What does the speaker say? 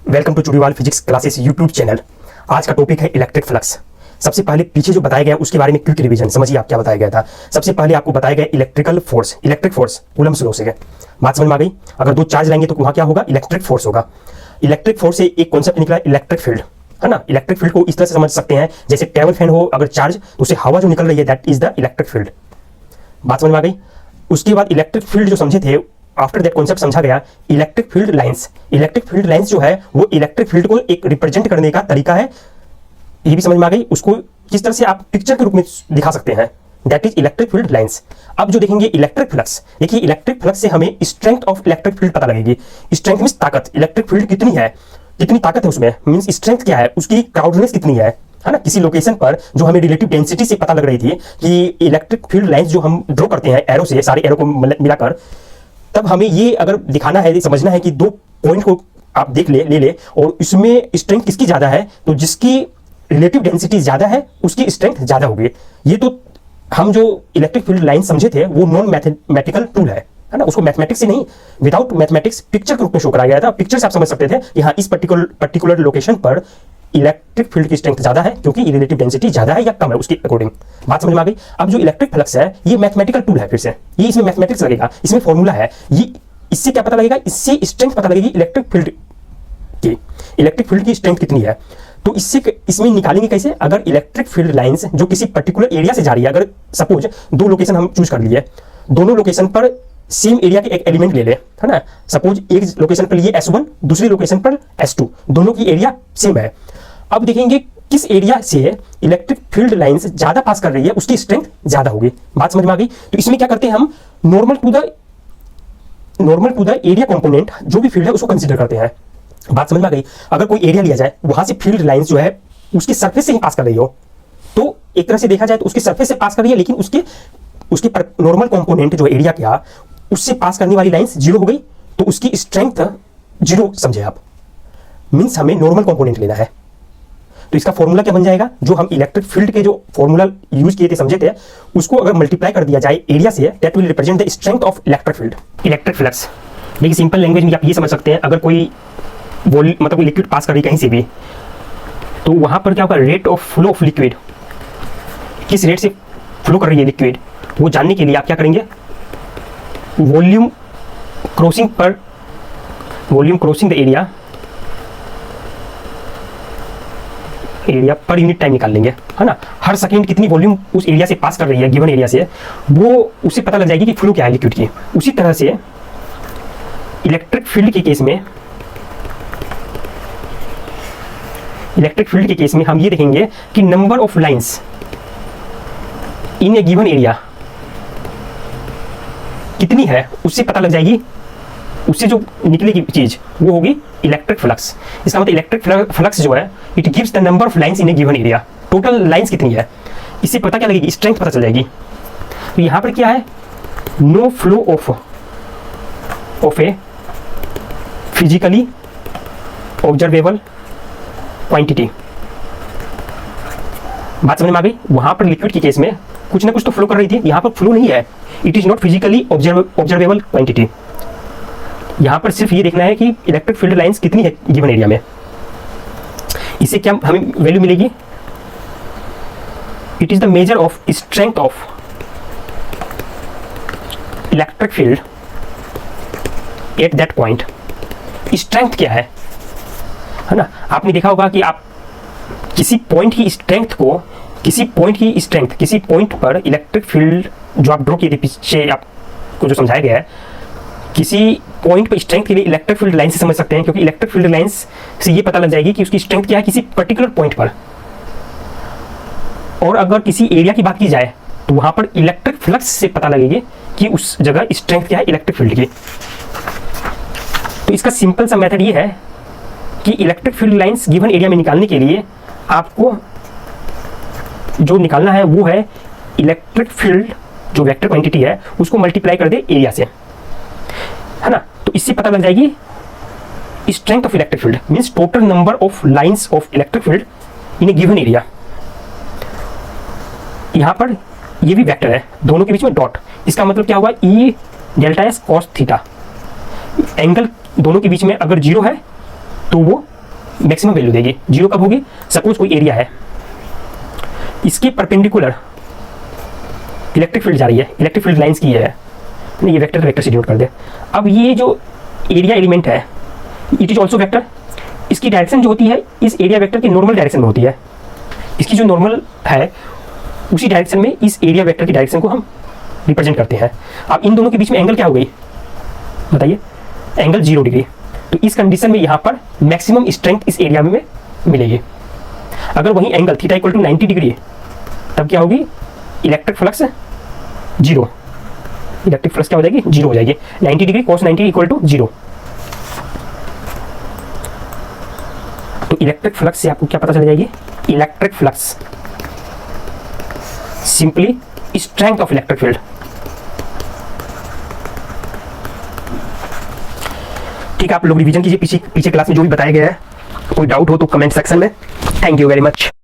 Welcome to Chudiwal physics classes YouTube channel. आज का topic है इलेक्ट्रिक फ्लक्स। सबसे पहले पीछे जो बताया गया उसके बारे में क्विक रिवीजन समझिए आप क्या बताया गया था। सबसे पहले आपको बताया गया इलेक्ट्रिक फोर्स कूलम्ब्स लॉ से। बात समझ में आ गई। अगर दो चार्ज लाएंगे तो वहां क्या होगा, इलेक्ट्रिक फोर्स होगा। इलेक्ट्रिक फोर्स से एक कॉन्सेप्ट निकला इलेक्ट्रिक फील्ड, है ना। इलेक्ट्रिक फील्ड को इस तरह से समझ सकते हैं जैसे टेबल फैन हो अगर चार्ज तो उससे हवा जो निकल रही है that is the electric field. बात समझ में आ गई। उसके बाद इलेक्ट्रिक फील्ड जो समझे थे, आफ्टर दैट कॉन्सेप्ट समझा गया electric field lines. Electric field lines जो है वो इलेक्ट्रिक फील्ड को एक रिप्रेजेंट करने का तरीका है, ये भी समझ में आ गई। उसको किस तरह से आप पिक्चर के रूप में दिखा सकते हैं, that is electric field lines. अब जो देखेंगे इलेक्ट्रिक फ्लक्स, देखिए इलेक्ट्रिक फ्लक्स से हमें स्ट्रेंथ ऑफ इलेक्ट्रिक फील्ड पता लगेगी। स्ट्रेंथ मींस ताकत, इलेक्ट्रिक फील्ड कितनी है, कितनी ताकत है उसमें, मींस स्ट्रेंथ क्या है, उसकी क्राउडनेस कितनी है ना। किसी लोकेशन पर जो हमें रिलेटिव डेंसिटी से पता लग रही थी कि इलेक्ट्रिक फील्ड लाइंस जो हम ड्रॉ करते हैं एरो से, सारे एरो को मिलाकर, तब हमें ये अगर दिखाना है, समझना है कि दो पॉइंट को आप देख ले और इसमें स्ट्रेंथ किसकी ज्यादा है, तो जिसकी रिलेटिव डेंसिटी ज्यादा है उसकी स्ट्रेंथ ज्यादा होगी। ये तो हम जो इलेक्ट्रिक फील्ड लाइन समझे थे वो नॉन मैथमेटिकल टूल है ना। उसको मैथमेटिक्स से नहीं, विदाउट मैथमेटिक्स पिक्चर के रूप में शो कराया गया था। पिक्चर से आप समझ सकते थे कि हाँ इस पर्टिकुलर लोकेशन पर इलेक्ट्रिक फील्ड की स्ट्रेंथ ज्यादा है क्योंकि रिलेटिव डेंसिटी ज्यादा है या कम है उसके अकॉर्डिंग। बात समझ में आ गई। अब जो इलेक्ट्रिक फ्लक्स है ये मैथमेटिकल टूल है, फिर से ये इसमें मैथमेटिक्स लगेगा, इसमें फॉर्मूला है। ये इससे क्या पता लगेगा, इससे स्ट्रेंथ पता लगेगी इलेक्ट्रिक फील्ड की स्ट्रेंथ कितनी है। तो इसमें निकालेंगे कैसे, अगर इलेक्ट्रिक फील्ड लाइंस जो किसी पर्टिकुलर एरिया से जा रही है, अगर सपोज दो लोकेशन हम चूज कर लिए, दोनों लोकेशन पर सेम एरिया के एक एलिमेंट ले ले, है ना। सपोज एक लोकेशन पर लिए S1, दूसरी लोकेशन पर S2, दोनों की एरिया सेम है। अब देखेंगे किस एरिया से इलेक्ट्रिक फील्ड लाइंस ज्यादा पास कर रही है उसकी स्ट्रेंथ ज्यादा होगी। बात समझ में आ गई। तो इसमें क्या करते हैं हम, normal to the area component जो भी फील्ड है उसको कंसीडर करते हैं। बात समझ में आ गई। अगर कोई एरिया लिया जाए वहां से फील्ड लाइंस जो है उसके सरफेस से ही पास कर रही हो, तो एक तरह से देखा जाए तो उसके सरफेस से पास कर रही है, लेकिन उसके नॉर्मल कंपोनेंट जो एरिया क्या उससे पास करने वाली लाइंस जीरो हो गई, तो उसकी स्ट्रेंथ जीरो समझे आप। मींस हमें नॉर्मल कंपोनेंट लेना है। तो इसका फॉर्मूला क्या बन जाएगा, जो हम इलेक्ट्रिक फील्ड के जो फॉर्मूला यूज किए थे समझे थे, उसको अगर मल्टीप्लाई कर दिया जाए एरिया से, that will represent the strength of electric field. Electric flux देखिए सिंपल लैंग्वेज में आप ये समझ सकते हैं, अगर कोई मतलब लिक्विड पास कर रही है कहीं से भी, तो वहां पर क्या होगा, rate of flow of liquid, किस रेट से फ्लो कर रही है लिक्विड, वो जानने के लिए आप क्या करेंगे, volume crossing the area per unit time निकाल लेंगे, है ना। हर सेकंड कितनी वॉल्यूम उस एरिया से पास कर रही है गिवन एरिया से, वो उससे पता लग जाएगी कि फ्लो क्या है लिक्विड की। उसी तरह से इलेक्ट्रिक फील्ड के केस में हम ये देखेंगे कि number of lines in A given area कितनी है, उससे पता लग जाएगी, उससे जो निकलेगी चीज वो होगी इलेक्ट्रिक फ्लक्स। इसका मतलब इलेक्ट्रिक फ्लक्स जो है it gives the number of lines in A given area, total lines कितनी है, इससे पता क्या लगेगी, स्ट्रेंथ पता चल जाएगी। तो यहां पर क्या है, no flow of a physically observable quantity. बात समझ में आ गई। वहां पर लिक्विड के केस में कुछ ना कुछ तो फ्लो कर रही थी, यहां पर फ्लो नहीं है, it is not physically observable quantity. यहां पर सिर्फ ये देखना है कि इलेक्ट्रिक फील्ड लाइंस कितनी है गिवन एरिया में। इससे क्या हमें वैल्यू मिलेगी, it is the measure of strength of electric field at that point. Strength क्या है ना। आपने देखा होगा कि आप किसी पॉइंट की स्ट्रेंथ किसी पॉइंट पर इलेक्ट्रिक फील्ड जो आप ड्रॉ किए थे पीछे, आपको जो समझाया गया है, किसी पॉइंट पर स्ट्रेंथ के लिए इलेक्ट्रिक फील्ड लाइन से समझ सकते हैं, क्योंकि इलेक्ट्रिक फील्ड लाइंस से ये पता लग जाएगी कि उसकी स्ट्रेंथ क्या है किसी पर्टिकुलर पॉइंट पर। और अगर किसी एरिया की बात की जाए तो वहां पर इलेक्ट्रिक फ्लक्स से पता लगेगी कि उस जगह स्ट्रेंथ क्या है इलेक्ट्रिक फील्ड की। तो इसका सिंपल सा मेथड ये है कि electric field lines given area में निकालने के लिए आपको जो निकालना है वो है इलेक्ट्रिक फील्ड जो वेक्टर क्वांटिटी है उसको मल्टीप्लाई कर दे एरिया से, है ना। तो इससे पता लग जाएगी strength of electric field, means total number of lines of electric field in A given area. यहां पर ये भी वेक्टर है, दोनों के बीच में डॉट, इसका मतलब क्या हुआ, ई delta S cos theta. Angle दोनों के बीच में अगर जीरो है तो वो मैक्सिमम वैल्यू देगी। जीरो कब होगी? सपोज कोई एरिया है, इसके परपेंडिकुलर इलेक्ट्रिक फील्ड जा रही है, इलेक्ट्रिक फील्ड लाइंस की है, नहीं ये वेक्टर से डिनोट कर दे। अब ये जो एरिया एलिमेंट है इट इज ऑल्सो वेक्टर, इसकी डायरेक्शन जो होती है इस एरिया वेक्टर की नॉर्मल डायरेक्शन में होती है। इसकी जो नॉर्मल है उसी डायरेक्शन में इस एरिया वेक्टर की डायरेक्शन को हम रिप्रेजेंट करते हैं। अब इन दोनों के बीच में एंगल क्या हो गई बताइए? Angle 0 degree. तो इस कंडीशन में यहाँ पर मैक्सिमम स्ट्रेंथ इस एरिया में मिलेगी। अगर वही angle theta equal to 90 degree तब क्या होगी? इलेक्ट्रिक फ्लक्स 0, इलेक्ट्रिक फ्लक्स क्या हो जाएगी? 0 हो जाएगी। 90 डिग्री cos 90 इक्वल टू 0। तो इलेक्ट्रिक फ्लक्स से आपको क्या पता चल जाएगी? Electric flux simply strength of electric field. ठीक है, आप लोग रिवीजन कीजिए पीछे क्लास में जो भी बताया गया है। कोई डाउट हो तो कमेंट सेक्शन में। Thank you very much.